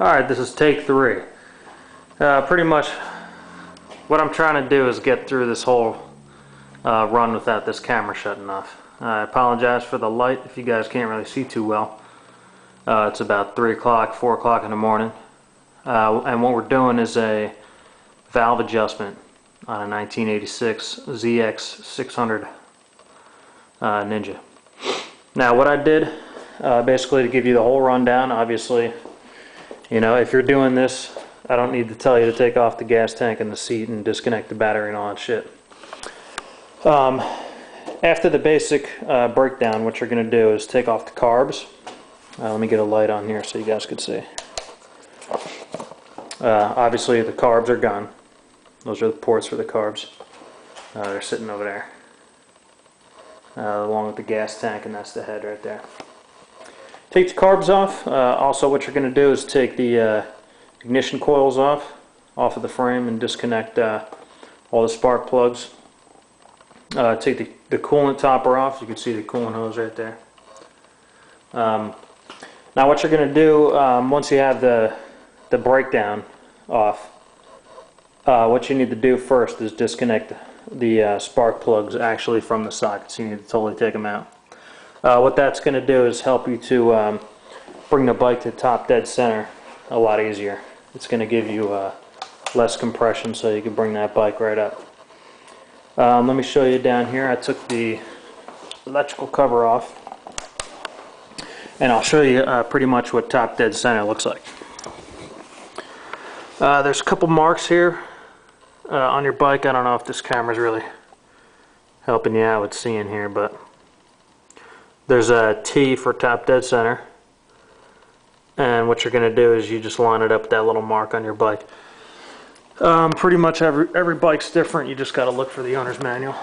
Alright, this is take 3. Pretty much what I'm trying to do is get through this whole run without this camera shutting off. I apologize for the light if you guys can't really see too well. It's about 3 o'clock, 4 o'clock in the morning. And what we're doing is a valve adjustment on a 1986 ZX600 Ninja. Now what I did, basically to give you the whole rundown, obviously, you know, if you're doing this, I don't need to tell you to take off the gas tank and the seat and disconnect the battery and all that shit. After the basic breakdown, what you're going to do is take off the carbs. Let me get a light on here so you guys can see. Obviously the carbs are gone. Those are the ports for the carbs. They're sitting over there. Along with the gas tank, and that's the head right there. Take the carbs off. Also what you're going to do is take the ignition coils off of the frame and disconnect all the spark plugs. Take the coolant topper off. You can see the coolant hose right there. Now what you're going to do, once you have the breakdown off, what you need to do first is disconnect the spark plugs actually from the sockets. You need to totally take them out. What that's going to do is help you to bring the bike to top dead center a lot easier. It's going to give you less compression so you can bring that bike right up. Let me show you down here. I took the electrical cover off, and I'll show you pretty much what top dead center looks like. There's a couple marks here on your bike. I don't know if this camera's really helping you out with seeing here, but there's a T for top dead center, and what you're going to do is you just line it up with that little mark on your bike. Pretty much every bike's different. You just got to look for the owner's manual.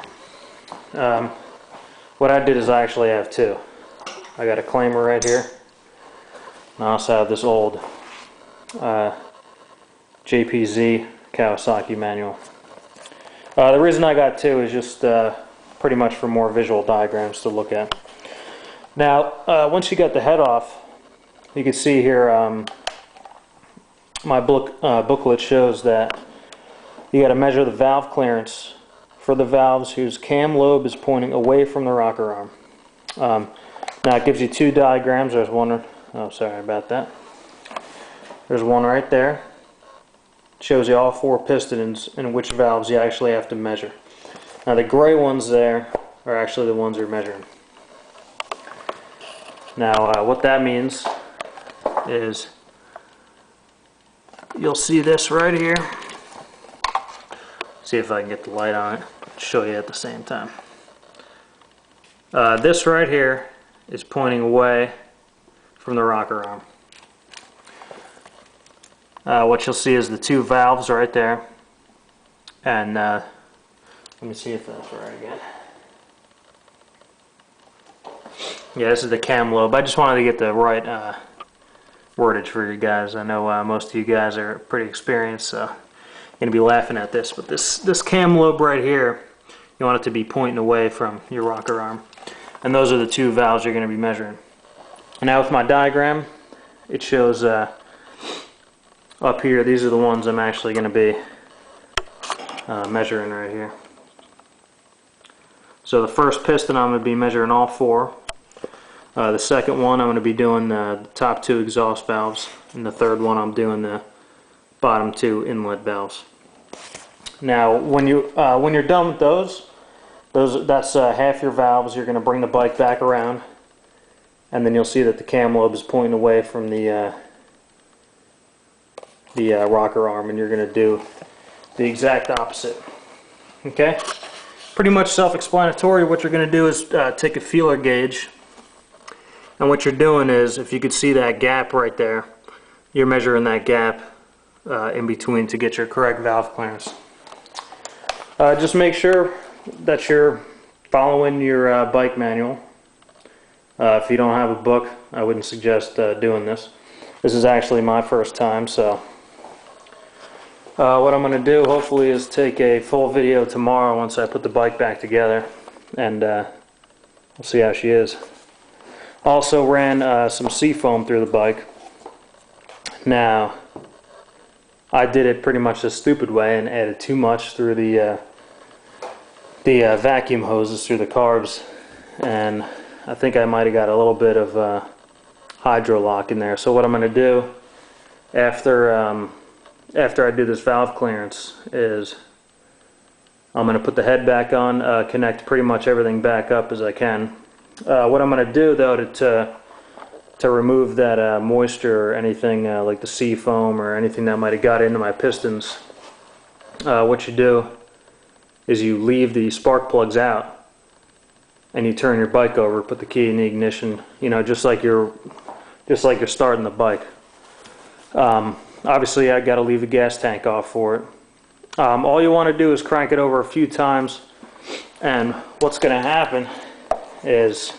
What I did is I actually have two. I got a claimer right here, and I also have this old JPZ Kawasaki manual. The reason I got two is just pretty much for more visual diagrams to look at. Now once you got the head off, you can see here my booklet shows that you got to measure the valve clearance for the valves whose cam lobe is pointing away from the rocker arm. Now it gives you two diagrams. There's one, oh sorry about that. There's one right there. It shows you all four pistons and which valves you actually have to measure. Now the gray ones there are actually the ones you're measuring. Now what that means is you'll see this right here. See if I can get the light on it, show you at the same time. This right here is pointing away from the rocker arm. What you'll see is the two valves right there, and let me see if that's right again. Yeah, this is the cam lobe. I just wanted to get the right wordage for you guys. I know most of you guys are pretty experienced, so you're going to be laughing at this, but this cam lobe right here, you want it to be pointing away from your rocker arm, and those are the two valves you're going to be measuring. And now with my diagram, it shows up here, these are the ones I'm actually going to be measuring right here. So the first piston I'm going to be measuring all four. The second one I'm going to be doing the top two exhaust valves, and the third one I'm doing the bottom two inlet valves. Now when you're done with that's half your valves. You're going to bring the bike back around, and then you'll see that the cam lobe is pointing away from the rocker arm, and you're going to do the exact opposite. Okay? Pretty much self-explanatory. What you're going to do is take a feeler gauge, and what you're doing is, if you could see that gap right there, you're measuring that gap in between to get your correct valve clearance. Just make sure that you're following your bike manual. If you don't have a book, I wouldn't suggest doing this. This is actually my first time, so what I'm going to do hopefully is take a full video tomorrow once I put the bike back together, and we'll see how she is. Also ran some seafoam through the bike Now, I did it pretty much the stupid way and added too much through the vacuum hoses through the carbs, and I think I might have got a little bit of hydro lock in there. So what I'm going to do after I do this valve clearance is I'm going to put the head back on, connect pretty much everything back up as I can. What I'm going to do though to remove that moisture or anything like the sea foam or anything that might have got into my pistons, what you do is you leave the spark plugs out and you turn your bike over, put the key in the ignition, you know, just like you're starting the bike. Obviously I got to leave the gas tank off for it. All you want to do is crank it over a few times, and what's going to happen is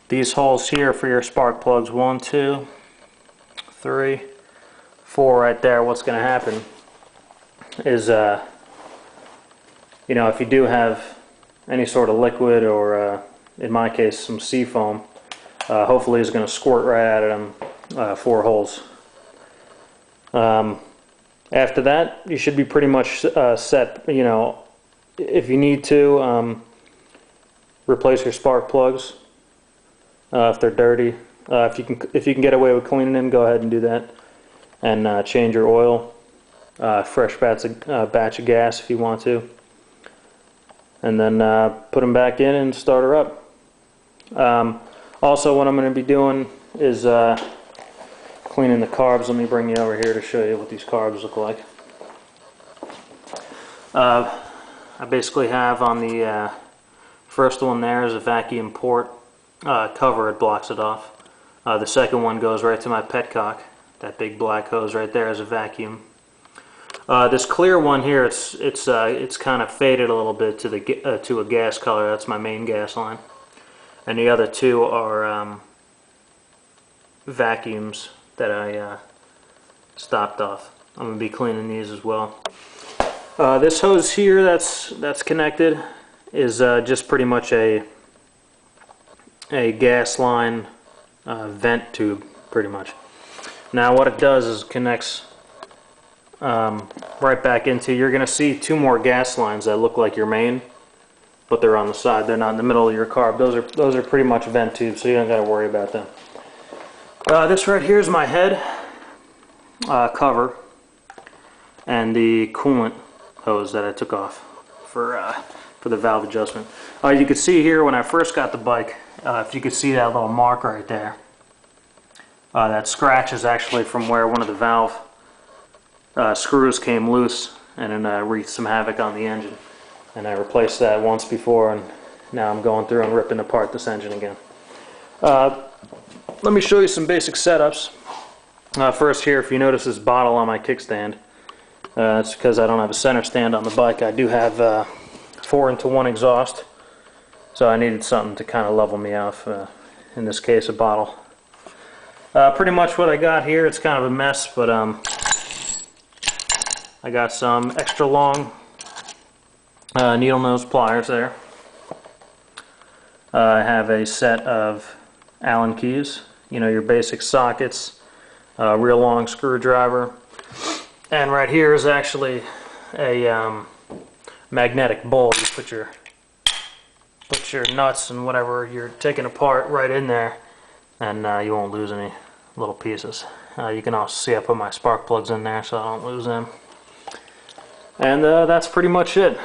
these holes here for your spark plugs, 1, 2, 3, 4 right there, what's going to happen is you know, if you do have any sort of liquid or in my case some sea foam, hopefully it's going to squirt right out of them 4 holes. After that, you should be pretty much set. You know, if you need to replace your spark plugs if they're dirty, if you can get away with cleaning them, go ahead and do that, and change your oil, fresh batch of gas if you want to, and then put them back in and start her up. Also, what I'm going to be doing is cleaning the carbs. Let me bring you over here to show you what these carbs look like. I basically have on the first one there is a vacuum port cover, it blocks it off. The second one goes right to my petcock. That big black hose right there is a vacuum. This clear one here, it's kind of faded a little bit to a gas color. That's my main gas line, and the other two are vacuums that I stopped off. I'm going to be cleaning these as well. This hose here that's connected is just pretty much a gas line vent tube, pretty much. Now what it does is connects right back into, you're going to see 2 more gas lines that look like your main, but they're on the side. They're not in the middle of your carb. Those are pretty much vent tubes, so you don't got to worry about them. This right here is my head cover and the coolant hose that I took off for the valve adjustment. You could see here when I first got the bike, if you could see that little mark right there, that scratch is actually from where one of the valve screws came loose and then wreaked some havoc on the engine. And I replaced that once before, and now I'm going through and ripping apart this engine again. Let me show you some basic setups. First here, if you notice this bottle on my kickstand, it's because I don't have a center stand on the bike. I do have 4-into-1 exhaust, so I needed something to kind of level me off, in this case a bottle. Pretty much what I got here, it's kind of a mess, but I got some extra long needle nose pliers there. I have a set of Allen keys, you know, your basic sockets, real long screwdriver, and right here is actually a magnetic bowl. You put your nuts and whatever you're taking apart right in there, and you won't lose any little pieces. You can also see I put my spark plugs in there so I don't lose them. And that's pretty much it.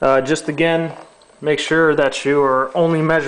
Just again, make sure that you are only measuring